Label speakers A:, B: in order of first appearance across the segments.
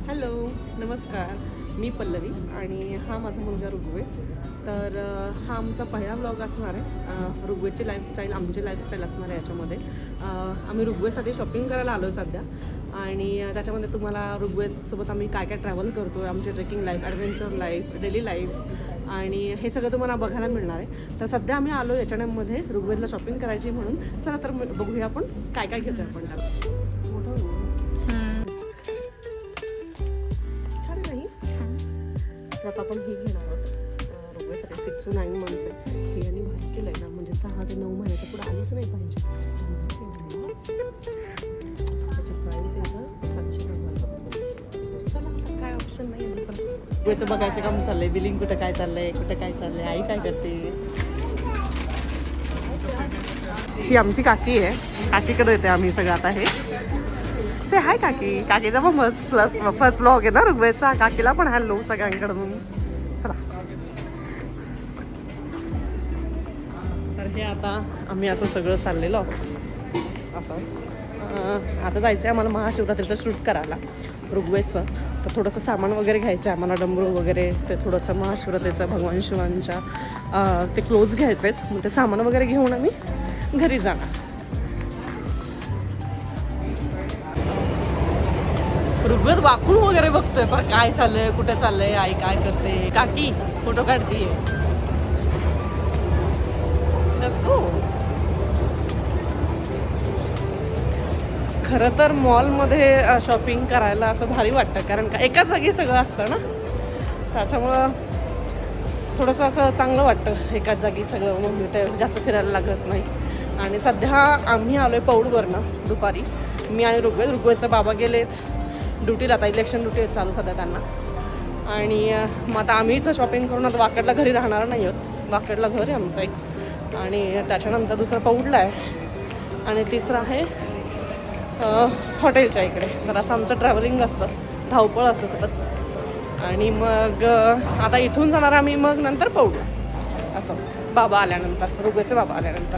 A: Hello, नमस्कार. मी पल्लवी आणि हा माझा मुलगा ऋग्वेद. तर हा आमचा पहिला व्लॉग असणार आहे. ऋग्वेदची लाईफस्टाईल, आमची लाईफस्टाईल असणार आहे याच्यामध्ये. आम्ही ऋग्वेदसाठी शॉपिंग करायला आलो आहे सध्या आणि त्याच्यामध्ये तुम्हाला ऋग्वेदसोबत आम्ही काय काय ट्रॅव्हल करतो आहे, आमची trekking life, adventure life, daily life आणि हे सगळं तुम्हाला बघायला मिळणार आहे. तर सध्या आम्ही आलो H&Mमध्ये ऋग्वेदला शॉपिंग करायची म्हणून. चला तर बघूया आपण काय काय घेतो आपण त्याला. आता आपण ही घेणार आहोत ऋग्वेदसाठी 6 to 9 months आहे. हे यांनी भारी केलं आहे ना, म्हणजे 6 ते 9 महिन्याच्या पुढे आलीच नाही पाहिजे. त्याची प्राईस आहे ना 790. चला, काय ऑप्शन नाही आहे. ऋग्वेदचं बघायचं काम चाललंय, बिलिंग कुठं काय चाललंय, कुठं काय चाललंय, आई काय करते. ही आमची काकी आहे, काकीकडे येते आम्ही सगळं आता. हे से हाय काकी. काकीचा पण फर्स्ट व्लॉग आहे ना ऋग्वेदचा. काकीला पण हॅलो सगळ्यांकडून. चला, तर हे आता आम्ही असं सगळं चाललेलो असं. आता जायचं आहे आम्हाला महाशिवरात्रीचं शूट करायला ऋग्वेदचं. तर थोडंसं सामान वगैरे घ्यायचं आहे आम्हाला, डमरू वगैरे. ते थोडंसं महाशिवरात्रीचं भगवान शिवांच्या ते क्लोथ्स घ्यायचे आहेत. मग ते सामान वगैरे घेऊन आम्ही घरी जाणार. ऋग्वेद वाकून वगैरे बघतोय पण काय चाललंय, कुठे चाललंय, आई काय करते. काकी फोटो काढतीये. खरं तर मॉलमध्ये शॉपिंग करायला असं भारी वाटतं, कारण का एकाच जागी सगळं असतं ना, त्याच्यामुळं थोडंसं असं चांगलं वाटतं एकाच जागी सगळं. मग ते जास्त फिरायला लागत नाही. आणि सध्या आम्ही आलो आहे पौडवरनं दुपारी, मी आणि ऋग्वेदचा बाबा गेलेत ड्युटीला. आता इलेक्शन ड्युटी आहे चालू सध्या त्यांना. आणि मग आता आम्ही इथं शॉपिंग करून आता वाकडला घरी राहणार नाही आहोत. वाकडला घर आहे आमचं एक. आणि त्याच्यानंतर दुसरं पौडला आहे आणि तिसरं आहे हॉटेलच्या इकडे. तर असं आमचं ट्रॅव्हलिंग असतं, धावपळ असतं सतत. आणि मग आता इथून जाणार आम्ही, मग नंतर पौडला असं बाबा आल्यानंतर, ऋग्वेदचे बाबा आल्यानंतर.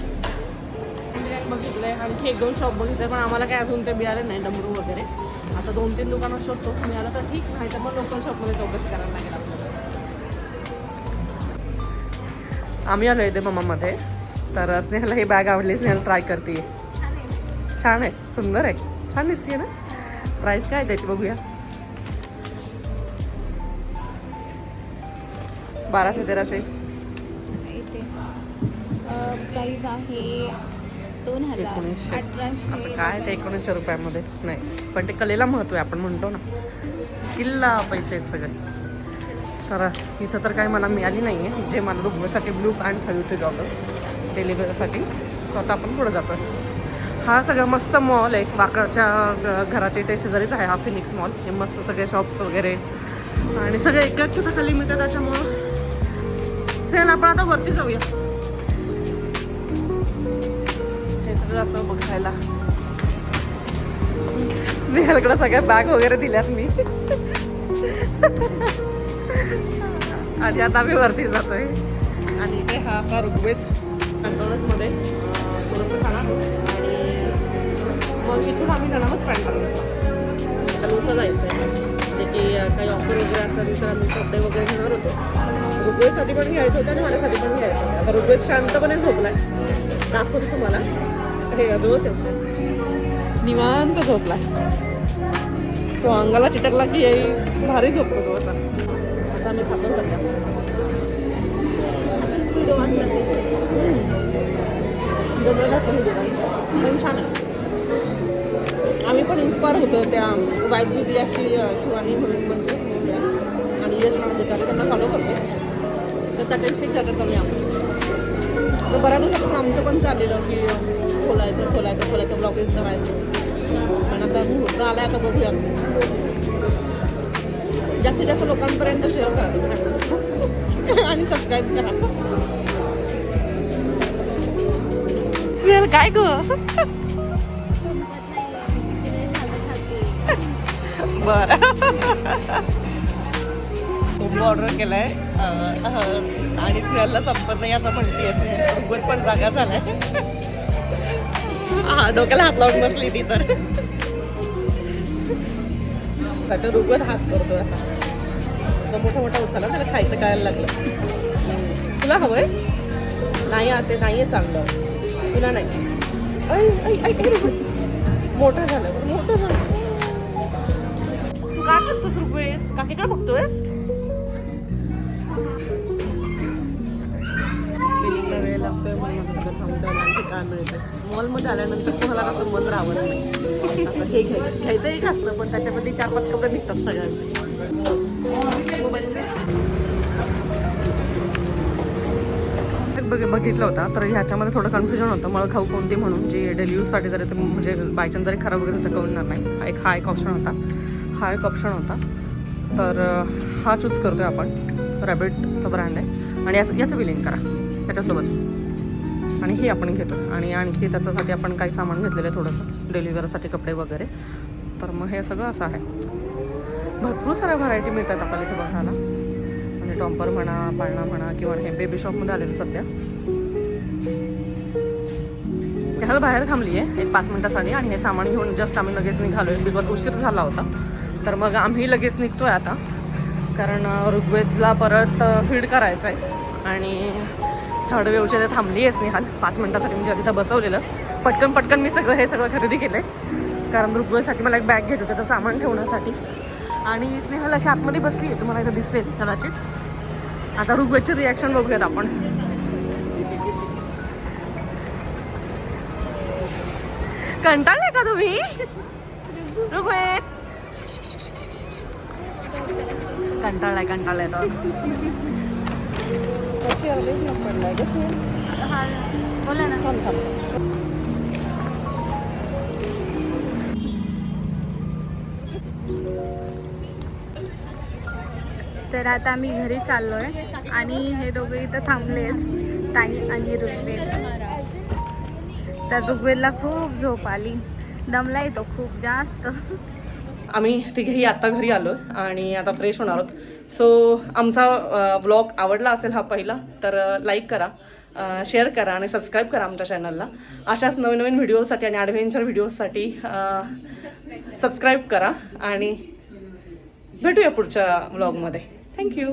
A: बघितलं आणखी 1-2 शॉप बघितले, पण आम्हाला काय अजून ते मिळाले नाही डमरू वगैरे. आता 2-3 दुकानं शोधतो, मिळालं तर ठीक, नाही तर मग लोकल शॉपमध्ये चौकशी करायला लागेल आपल्याला. आम्ही आलो इथे मम्मामध्ये. तर स्नेहाला ही बॅग आवडली, स्नेहाला ट्राय करते. छान आहे, सुंदर आहे, छान दिसते ना. प्राईस काय त्याची बघूया. 1200-1300
B: प्राईस आहे. 2000, 1800.
A: असं काय ते 1900 रुपयामध्ये नाही, पण ते कलेला महत्त्व आहे. आपण म्हणतो ना, स्किलला पैसे आहेत सगळे. तर इथं तर काही मला मिळाली नाही आहे. जे मला ऋग्वेदसाठी ब्लू पॅन्ट हवी होती जॉगर डेली वेअरसाठी. स्वतः आपण पुढं जातो. हा सगळं मस्त मॉल आहे वाकडच्या घराच्या इथे शेजारीच आहे हा फिनिक्स मॉल. हे मस्त सगळे शॉप्स वगैरे आणि सगळे एकाच छताखाली मिळतात. त्याच्यामुळं सेल आपण आता वरती जाऊया. हे सगळं असं बघायला. स्नेहलकडे सगळ्या बॅग वगैरे दिल्यात मी. आणि आता आम्ही वरती जातोय. आणि इथे हा असा ऋग्वेद मॅकडॉनल्ड्समध्ये थोडंसं खाणार आणि मग इथून आम्ही जाणार आहोत पॅन्टॉनल्सला. त्यानुसार जायचं आहे, म्हणजे की काही ऑफर वगैरे असेल तर आम्ही कपडे वगैरे घेणार होतो. ऋग्वेदसाठी पण घ्यायचं होतं आणि माझ्यासाठी पण घ्यायचं होतं. आता ऋग्वेद शांतपणे झोपलाय, दाखवतो तुम्हाला. हे अजूनच निवांत झोपलाय. तो अंगाला चिटकला की भारी झोपतो तो. असं आम्ही खातो सध्या.
B: असंच व्हिडिओ असतात
A: पण छान आहे. आम्ही पण इन्स्पायर होतो त्या वाईट दिदी अशी शिवानी म्हणून म्हणजे आणि यश अधिकारी त्यांना फॉलो करतो. तर त्याच्याविषयी चर्चा चालू आहे आमची. तर बऱ्याच दिवसापासून आमचं पण चाललेलं की खोलायचं ब्लॉगिंग करायचं. पण आता मुहूर्त आला आहे, आता बघूया. जास्तीत जास्त लोकांपर्यंत शेअर करा आणि सबस्क्राईब करा. काय ग बरं. कोंबो ऑर्डर केलाय आणि स्नेहलला संपत नाही असं म्हणते. ऋग्वेद पण जागा झालाय. हा, डोक्याला हात लावून बसली ती तर. त्याच्या रुगवत हात करतो असा तर मोठा मोठा उचलला त्याला खायचं कळायला लागलं. तुला हवंय? नाही आते नाही आहे चांगलं तुला नाही. मोठा झाला मोठा झाला. तू काय करतोस रुगवेत? काकीकडे बघतोयस? बिलिंगला वेळ लागतोय म्हणून सगळं थांबतं आणि काय मिळतं. मॉलमध्ये आल्यानंतर तुम्हाला कसं मन राहावं नाही असं हे घ्यायचं एक असतं पण त्याच्यामध्ये 4-5 कपडे निघतात सगळ्यांचे. बघितलं होता तर ह्याच्यामध्ये थोडं कन्फ्युजन होतं मला खाऊ कोणती म्हणून जी डेली यूजसाठी जरी म्हणजे बायचान्स जरी खराब वगैरे तर कळणार नाही. हा एक ऑप्शन होता तर हा चूज करतोय आपण. रॅबिटचा ब्रँड आहे आणि याचं बिलिंग करा त्याच्यासोबत आणि हे आपण घेतो. आणि आणखी त्याच्यासाठी आपण काही सामान घेतलेलं आहे थोडंसं डेलिव्हरीसाठी कपडे वगैरे. तर मग हे सगळं असं आहे. भरपूर साऱ्या व्हरायटी मिळतात आपल्याला इथे बघायला. म्हणजे टॉम्पर म्हणा पाळणा म्हणा किंवा हे बेबी शॉपमध्ये आलेलं सध्या. ह्याला बाहेर थांबली आहे एक 5 मिनिटासाठी आणि हे सामान घेऊन जस्ट आम्ही लगेच निघालो आहे बिकॉज उशीर झाला होता. तर मग आम्ही लगेच निघतो आहे आता कारण ऋग्वेदला परत फीड करायचं आहे आणि थर्ड वेवच्या ते थांबली आहे स्नेहाल 5 मिनिटासाठी म्हणजे तिथं बसवलेलं. पटकन मी हे सगळं खरेदी केलं आहे कारण ऋग्वेदसाठी मला एक बॅग घेतो त्याचं सामान ठेवण्यासाठी. आणि स्नेहाल अशी आतमध्ये बसली आहे तुम्हाला इथं दिसेल कदाचित. आता ऋग्वेदचे रिॲक्शन बघूयात आपण. कंटाळले का तुम्ही? ऋग्वेद कंटाळलाय तर
B: बोला ना. तर आता आम्ही घरी चाललोय आणि हे दोघे इथं थांबलेत ताई आणि ऋग्वेद. तर ऋग्वेदला खूप झोप आली दमलाय तो खूप जास्त.
A: आम्ही तिघेही आत्ता घरी आलो आणि आता फ्रेश होणार आहोत. सो आमचा व्लॉग आवडला असेल हा पहिला तर लाईक करा शेअर करा आणि सबस्क्राईब करा आमच्या चॅनलला. अशाच नवीन व्हिडिओसाठी आणि ॲडव्हेंचर व्हिडिओसाठी सबस्क्राईब करा आणि भेटूया पुढच्या व्लॉगमध्ये. थँक्यू.